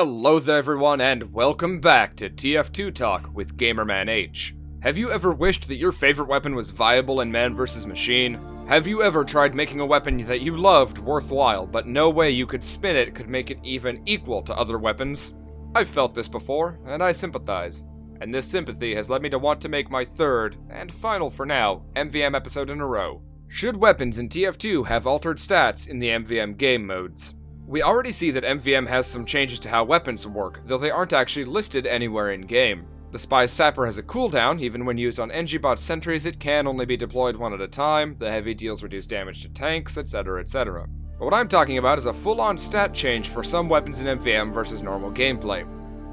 Hello there everyone, and welcome back to TF2 Talk with Gamerman H. Have you ever wished that your favorite weapon was viable in Man vs. Machine? Have you ever tried making a weapon that you loved worthwhile, but no way you could spin it could make it even equal to other weapons? I've felt this before, and I sympathize. And this sympathy has led me to want to make my third, and final for now, MVM episode in a row. Should weapons in TF2 have altered stats in the MVM game modes? We already see that MVM has some changes to how weapons work, though they aren't actually listed anywhere in-game. The Spy's Sapper has a cooldown, even when used on NGBot sentries it can only be deployed one at a time, the Heavy deals reduced damage to tanks, etc, etc. But what I'm talking about is a full-on stat change for some weapons in MVM versus normal gameplay.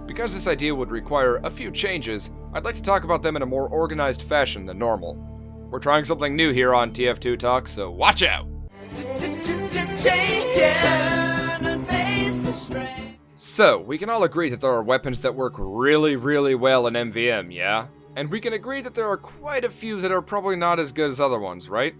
Because this idea would require a few changes, I'd like to talk about them in a more organized fashion than normal. We're trying something new here on TF2 Talk, so watch out! So, we can all agree that there are weapons that work really well in MVM, yeah? And we can agree that there are quite a few that are probably not as good as other ones, right?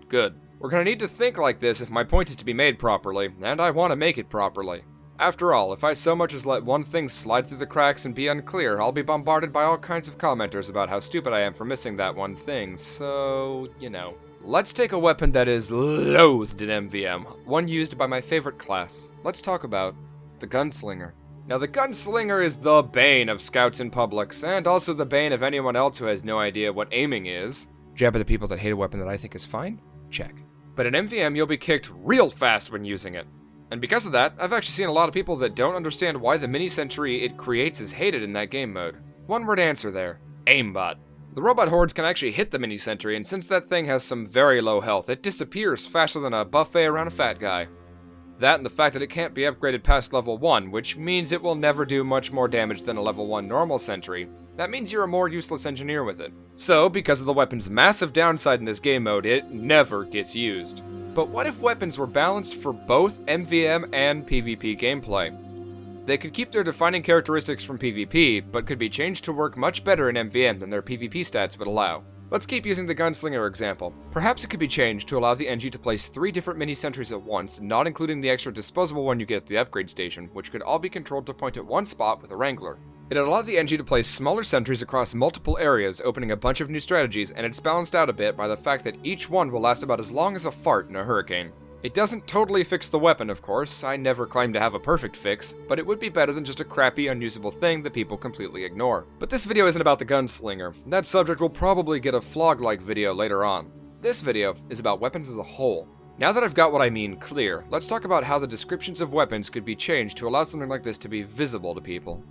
Good. We're gonna need to think like this if my point is to be made properly, and I want to make it properly. After all, if I so much as let one thing slide through the cracks and be unclear, I'll be bombarded by all kinds of commenters about how stupid I am for missing that one thing, so, you know. Let's take a weapon that is loathed in MVM, one used by my favorite class. Let's talk about the Gunslinger. Now, the Gunslinger is the bane of scouts in publics, and also the bane of anyone else who has no idea what aiming is. Jab at the people that hate a weapon that I think is fine? Check. But in MVM, you'll be kicked real fast when using it. And because of that, I've actually seen a lot of people that don't understand why the mini-sentry it creates is hated in that game mode. One word answer there: aimbot. The robot hordes can actually hit the mini-sentry, and since that thing has some very low health, it disappears faster than a buffet around a fat guy. That and the fact that it can't be upgraded past level 1, which means it will never do much more damage than a level 1 normal sentry. That means you're a more useless engineer with it. So, because of the weapon's massive downside in this game mode, it never gets used. But what if weapons were balanced for both MVM and PvP gameplay? They could keep their defining characteristics from PvP, but could be changed to work much better in MVM than their PvP stats would allow. Let's keep using the Gunslinger example. Perhaps it could be changed to allow the NG to place 3 different mini-sentries at once, not including the extra disposable one you get at the upgrade station, which could all be controlled to point at one spot with a Wrangler. It'd allow the NG to place smaller sentries across multiple areas, opening a bunch of new strategies, and it's balanced out a bit by the fact that each one will last about as long as a fart in a hurricane. It doesn't totally fix the weapon, of course, I never claim to have a perfect fix, but it would be better than just a crappy, unusable thing that people completely ignore. But this video isn't about the Gunslinger. That subject will probably get a vlog-like video later on. This video is about weapons as a whole. Now that I've got what I mean clear, let's talk about how the descriptions of weapons could be changed to allow something like this to be visible to people.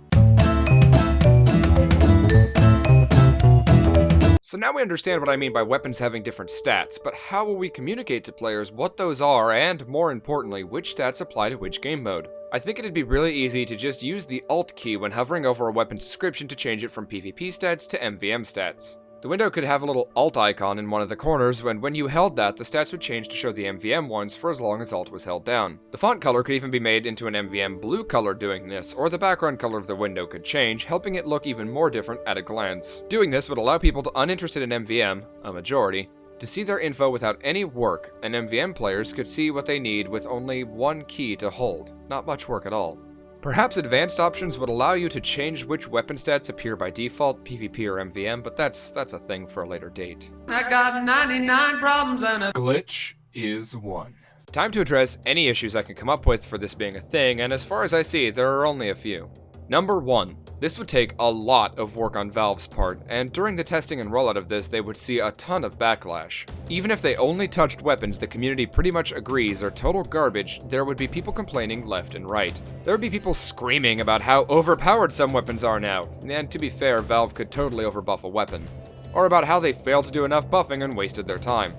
So now we understand what I mean by weapons having different stats, but how will we communicate to players what those are and, more importantly, which stats apply to which game mode? I think it'd be really easy to just use the Alt key when hovering over a weapon's description to change it from PvP stats to MVM stats. The window could have a little Alt icon in one of the corners, when you held that, the stats would change to show the MVM ones for as long as Alt was held down. The font color could even be made into an MVM blue color doing this, or the background color of the window could change, helping it look even more different at a glance. Doing this would allow people uninterested in MVM, a majority, to see their info without any work, and MVM players could see what they need with only one key to hold. Not much work at all. Perhaps advanced options would allow you to change which weapon stats appear by default, PvP or MVM, but that's a thing for a later date. I got 99 problems and a glitch is one. Time to address any issues I can come up with for this being a thing, and as far as I see, there are only a few. Number 1. This would take a lot of work on Valve's part, and during the testing and rollout of this, they would see a ton of backlash. Even if they only touched weapons the community pretty much agrees are total garbage, there would be people complaining left and right. There would be people screaming about how overpowered some weapons are now, and to be fair, Valve could totally overbuff a weapon. Or about how they failed to do enough buffing and wasted their time.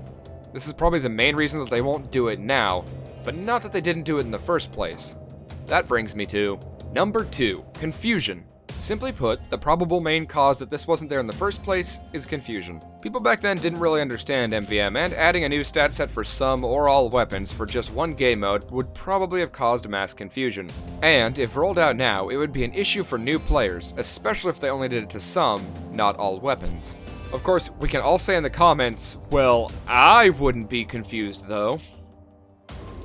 This is probably the main reason that they won't do it now, but not that they didn't do it in the first place. That brings me to Number 2. Confusion. Simply put, the probable main cause that this wasn't there in the first place is confusion. People back then didn't really understand MVM, and adding a new stat set for some or all weapons for just one game mode would probably have caused mass confusion. And, if rolled out now, it would be an issue for new players, especially if they only did it to some, not all weapons. Of course, we can all say in the comments, well, I wouldn't be confused though.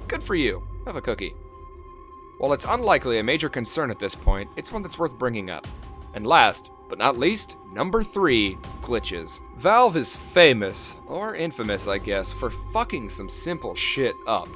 Good for you. Have a cookie. While it's unlikely a major concern at this point, it's one that's worth bringing up. And last, but not least, number 3, glitches. Valve is famous, or infamous I guess, for fucking some simple shit up.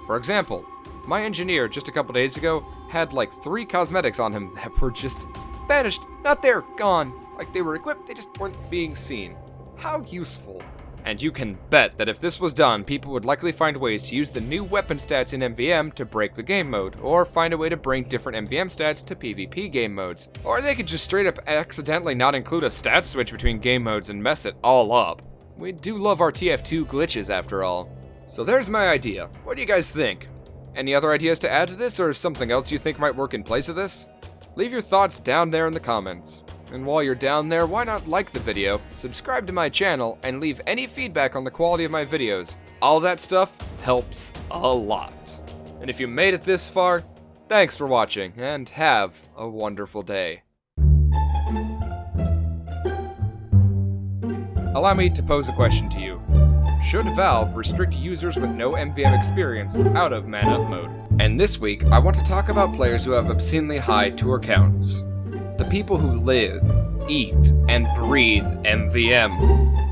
For example, my engineer just a couple days ago had like 3 cosmetics on him that were just vanished, not there, gone. Like they were equipped, they just weren't being seen. How useful. And you can bet that if this was done, people would likely find ways to use the new weapon stats in MVM to break the game mode, or find a way to bring different MVM stats to PvP game modes. Or they could just straight up accidentally not include a stat switch between game modes and mess it all up. We do love our TF2 glitches after all. So there's my idea. What do you guys think? Any other ideas to add to this, or something else you think might work in place of this? Leave your thoughts down there in the comments. And while you're down there, why not like the video, subscribe to my channel, and leave any feedback on the quality of my videos. All that stuff helps a lot. And if you made it this far, thanks for watching, and have a wonderful day. Allow me to pose a question to you. Should Valve restrict users with no MVM experience out of man-up mode? And this week, I want to talk about players who have obscenely high tour counts. The people who live, eat, and breathe MVM.